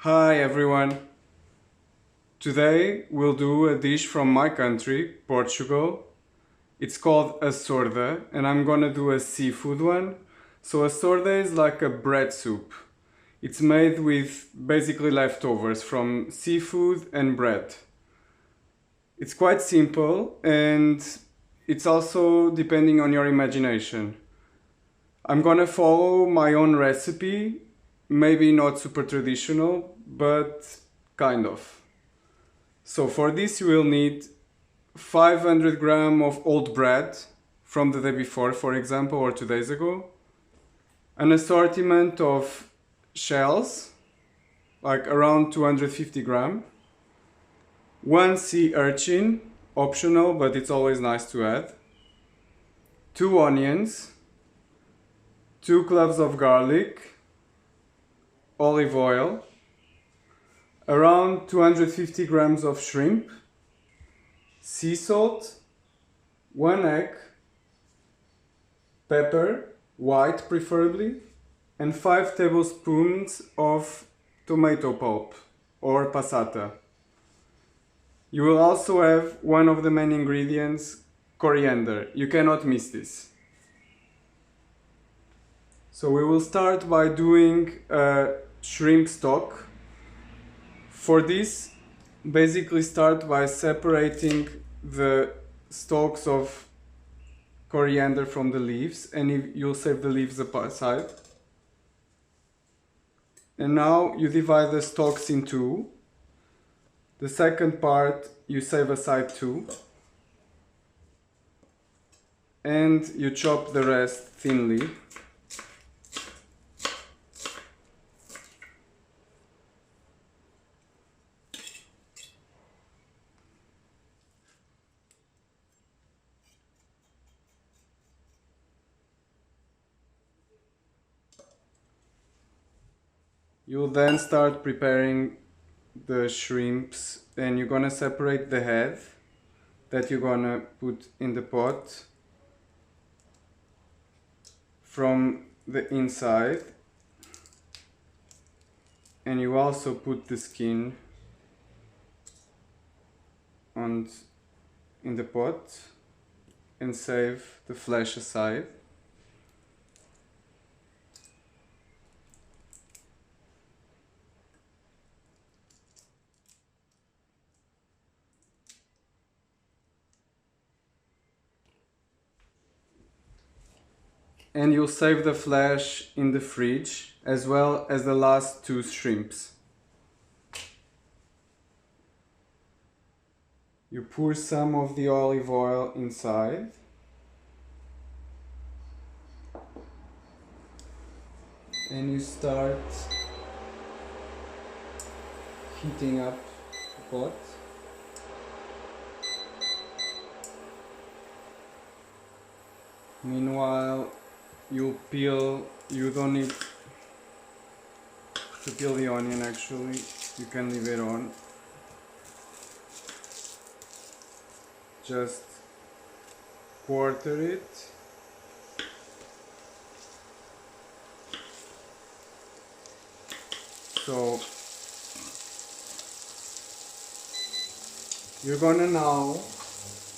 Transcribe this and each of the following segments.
Hi everyone! Today we'll do a dish from my country, Portugal. It's called Açorda and I'm gonna do a seafood one. So Açorda is like a bread soup. It's made with basically leftovers from seafood and bread. It's quite simple and it's also depending on your imagination. I'm gonna follow my own recipe, maybe not super traditional, but kind of. So for this you will need 500 gram of old bread from the day before, for example, or 2 days ago. An assortment of shells, like around 250 gram. One sea urchin, optional, but it's always nice to add. 2 onions, 2 cloves of garlic, olive oil, around 250 grams of shrimp, sea salt, 1 egg, pepper, white preferably, and 5 tablespoons of tomato pulp or passata. You will also have one of the main ingredients, coriander. You cannot miss this. So we will start by doing a shrimp stock. For this, basically start by separating the stalks of coriander from the leaves, and you'll save the leaves aside. And now you divide the stalks in two. The second part you save aside too. And you chop the rest thinly. You'll then start preparing the shrimps, and you're gonna separate the head that you're gonna put in the pot from the inside, and you also put the skin in the pot and save the flesh aside. And you'll save the flesh in the fridge as well as the last 2 shrimps. You pour some of the olive oil inside. And you start heating up the pot. Meanwhile, you don't need to peel the onion actually, you can leave it on. Just quarter it. So you're gonna now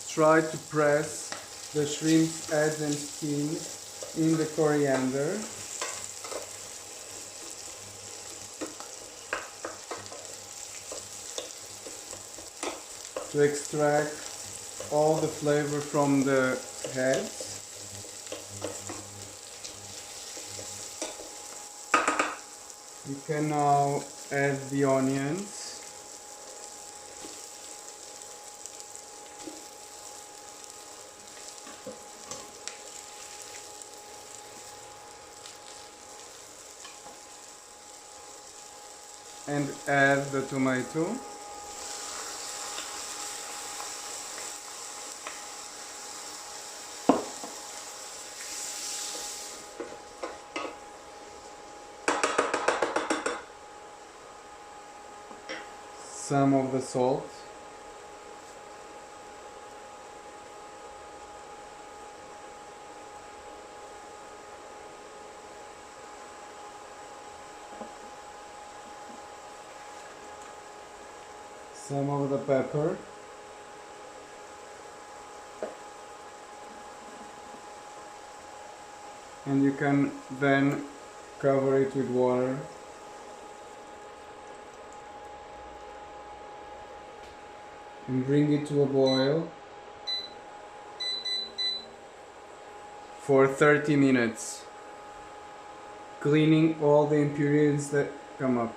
try to press the shrimp's heads and skin in the coriander. To extract all the flavor from the heads. You can now add the onions. And add the tomato. Some of the salt. some of the pepper, and you can then cover it with water. And bring it to a boil for 30 minutes, cleaning all the impurities that come up.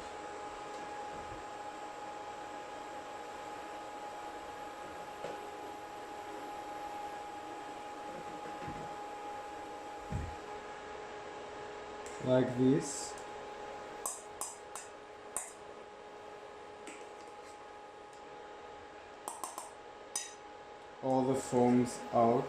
Like this. All the foams out.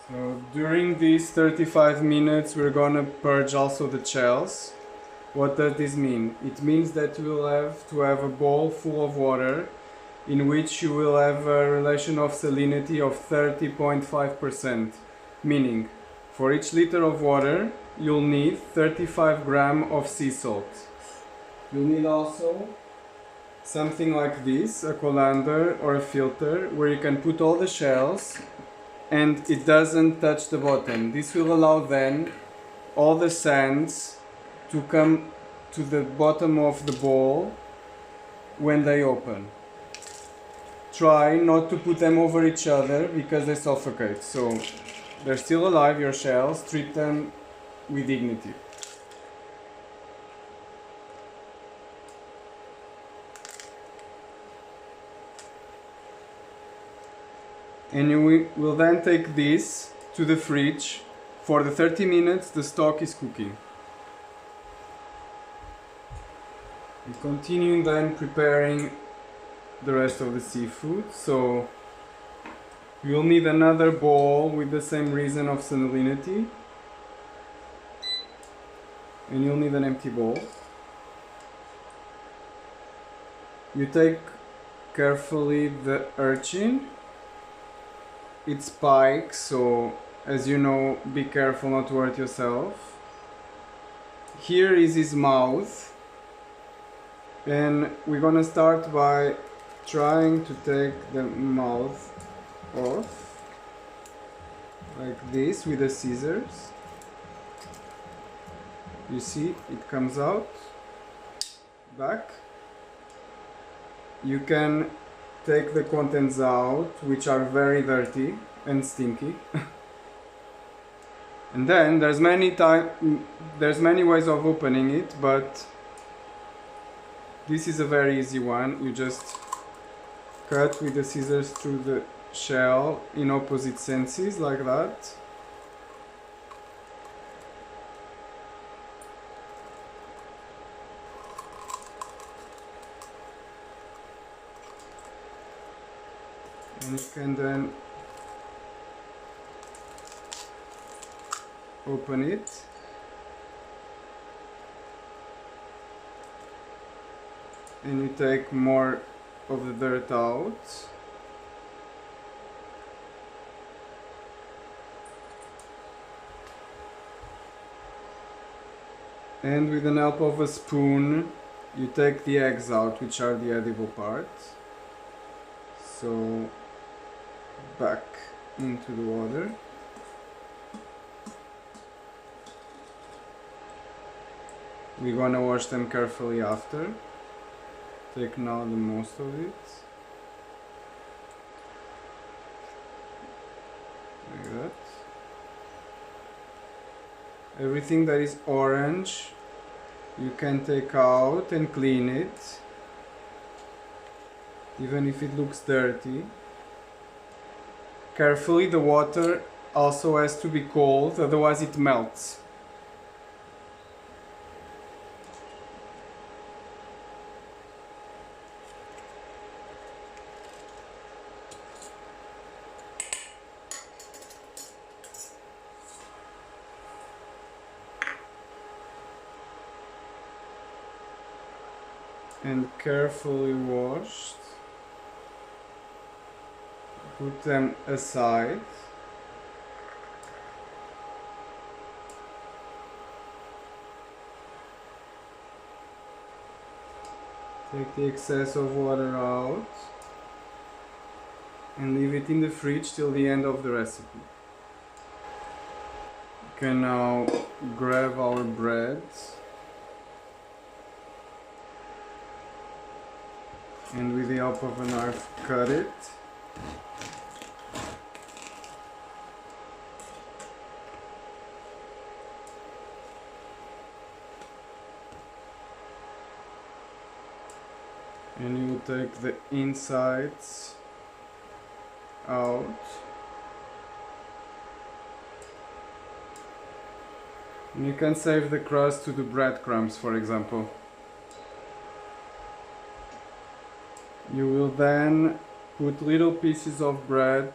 So during these 35 minutes we're gonna purge also the shells. What does this mean? It means that you will have to have a bowl full of water in which you will have a relation of salinity of 30.5%, meaning for each liter of water you'll need 35 grams of sea salt. You'll need also something like this, a colander or a filter, where you can put all the shells and it doesn't touch the bottom. This will allow then all the sands to come to the bottom of the bowl when they open. Try not to put them over each other because they suffocate. So they're still alive, your shells, treat them with dignity. And you will then take this to the fridge for the 30 minutes the stock is cooking. And continuing then preparing the rest of the seafood. So you'll need another bowl with the same reason of salinity. And you'll need an empty bowl. You take carefully the urchin. It's spikes, so as you know, be careful not to hurt yourself. Here is his mouth, and we're gonna start by trying to take the mouth off like this with the scissors. You see, it comes out back. You can take the contents out, which are very dirty and stinky. And then there's many ways of opening it, but this is a very easy one. You just cut with the scissors through the shell in opposite senses like that. And you can then open it. And you take more of the dirt out. And with the help of a spoon, you take the eggs out, which are the edible part. So back into the water. We're gonna wash them carefully after. Take now the most of it. Like that. Everything that is orange you can take out and clean it, even if it looks dirty. Carefully, the water also has to be cold, otherwise it melts. And carefully washed. Put them aside. Take the excess of water out and leave it in the fridge till the end of the recipe. We can now grab our bread and with the help of a knife cut it. And you will take the insides out. And you can save the crust to the breadcrumbs, for example. You will then put little pieces of bread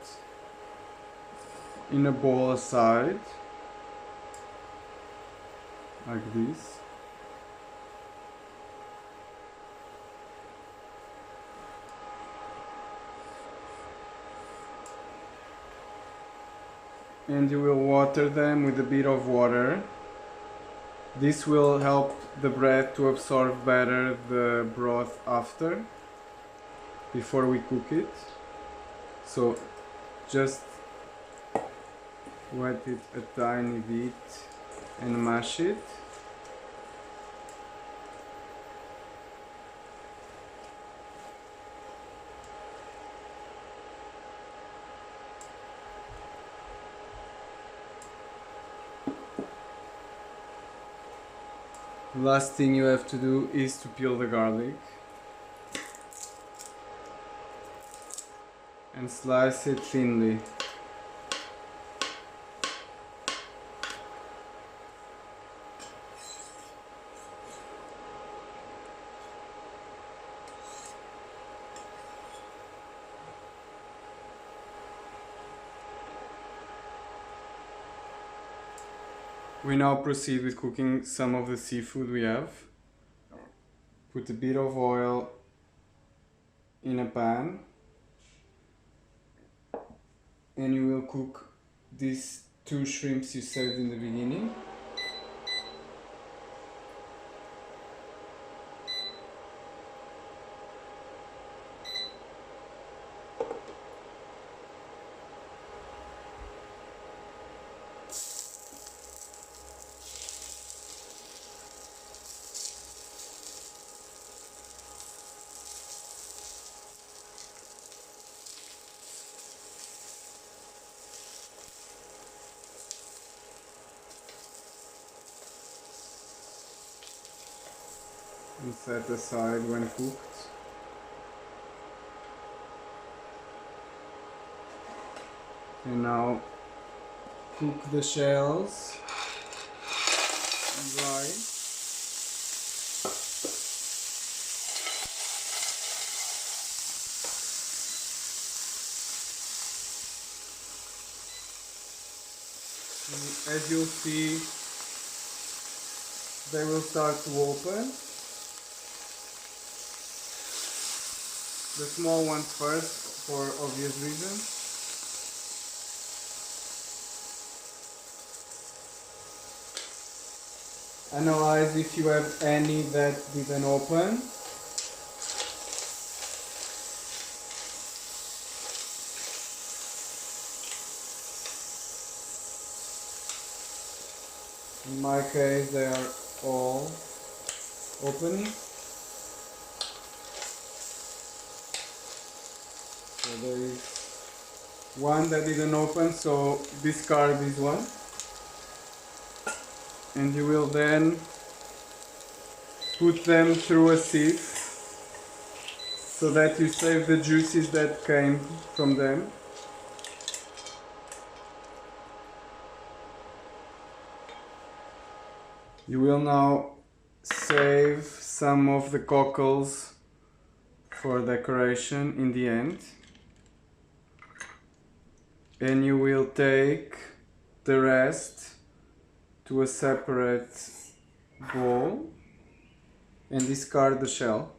in a bowl aside, like this. And you will water them with a bit of water. This will help the bread to absorb better the broth after, before we cook it. So just wet it a tiny bit and mash it. Last thing you have to do is to peel the garlic and slice it thinly. We now proceed with cooking some of the seafood we have. Put a bit of oil in a pan and you will cook these 2 shrimps you saved in the beginning. And set aside when cooked. And now cook the shells dry. And as you'll see, they will start to open. The small ones first, for obvious reasons. Analyze if you have any that didn't open. In my case, they are all opening. So there is one that didn't open, so discard this one. And you will then put them through a sieve so that you save the juices that came from them. You will now save some of the cockles for decoration in the end. And you will take the rest to a separate bowl and discard the shell.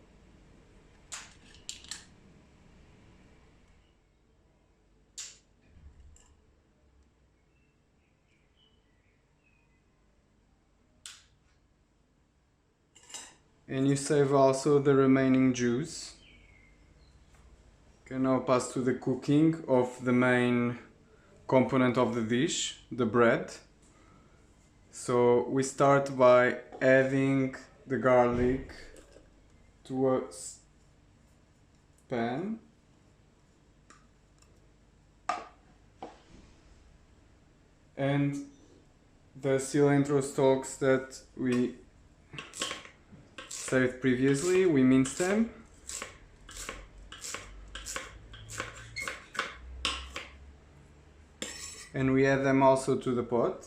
and you save also the remaining juice. Can now pass to the cooking of the main component of the dish, the bread. So we start by adding the garlic to a pan. And the cilantro stalks that we saved previously, we mince them. And we add them also to the pot.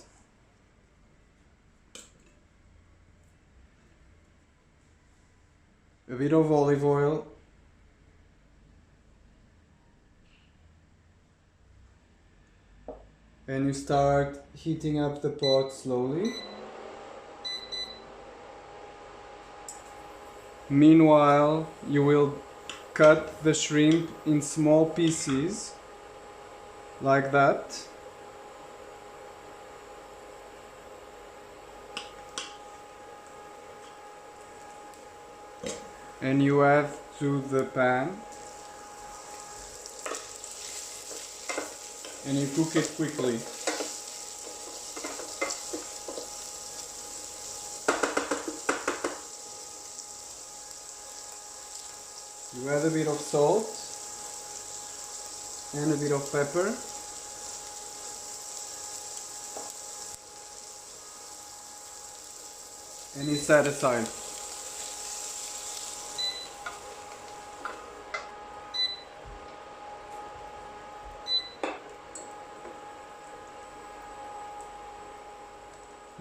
A bit of olive oil. And you start heating up the pot slowly. Meanwhile, you will cut the shrimp in small pieces, like that. And you add to the pan. And you cook it quickly. You add a bit of salt and a bit of pepper. And you set aside.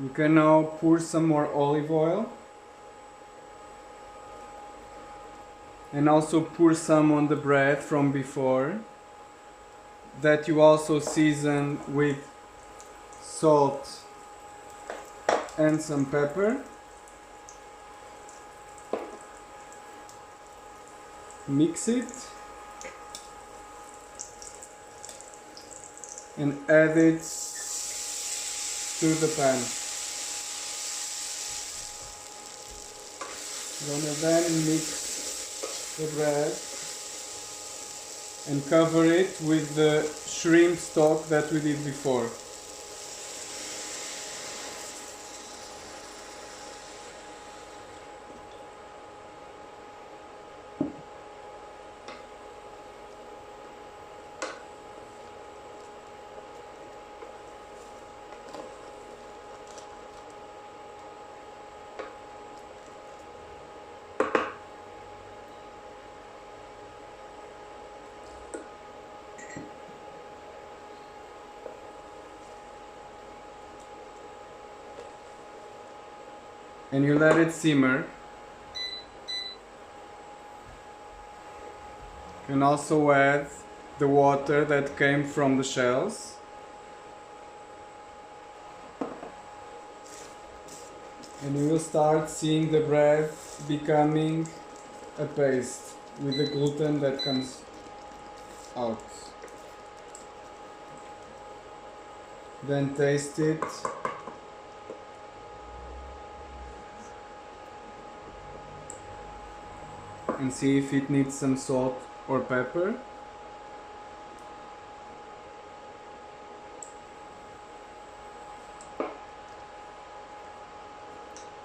You can now pour some more olive oil and also pour some on the bread from before, that you also season with salt and some pepper. Mix it and add it to the pan. Gonna then mix the bread and cover it with the shrimp stock that we did before. And you let it simmer. You can also add the water that came from the shells. And you will start seeing the bread becoming a paste with the gluten that comes out. Then taste it. And see if it needs some salt or pepper.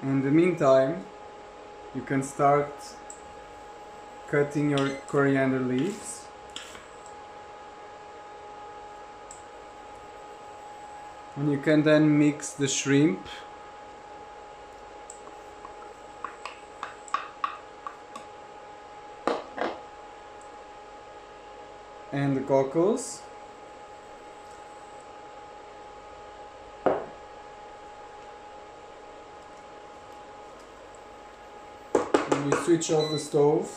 In the meantime, you can start cutting your coriander leaves. And you can then mix the shrimp and the cockles. And you switch off the stove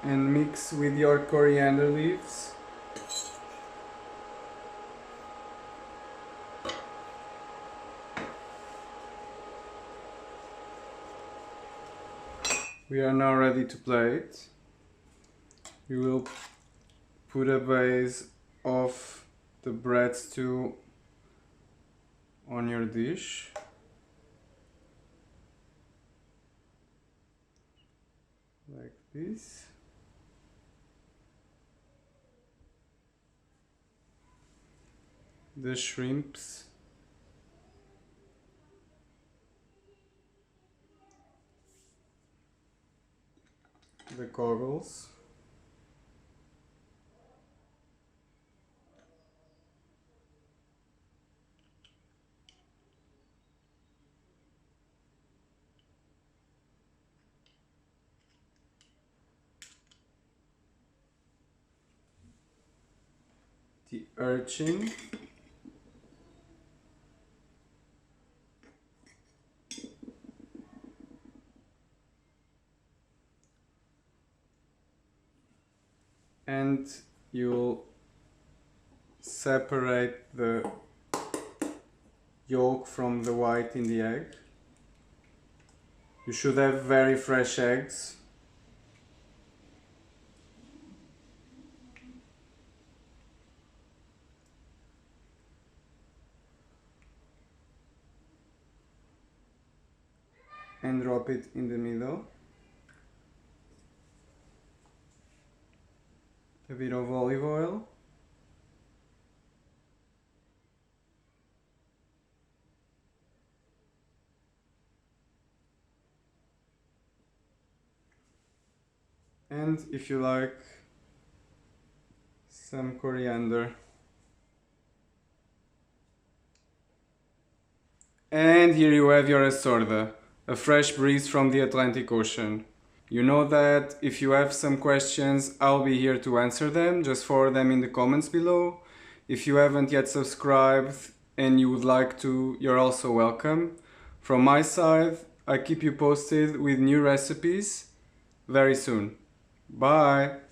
and mix with your coriander leaves. We are now ready to plate. You will put a base of the bread stew on your dish. this. The shrimps. The goggles. The urchin. And you'll separate the yolk from the white in the egg. You should have very fresh eggs. And drop it in the middle. A bit of olive oil. And if you like, some coriander. And here you have your Açorda, a fresh breeze from the Atlantic Ocean. You know that if you have some questions, I'll be here to answer them. Just forward them in the comments below. If you haven't yet subscribed and you would like to, you're also welcome. From my side, I keep you posted with new recipes very soon. Bye!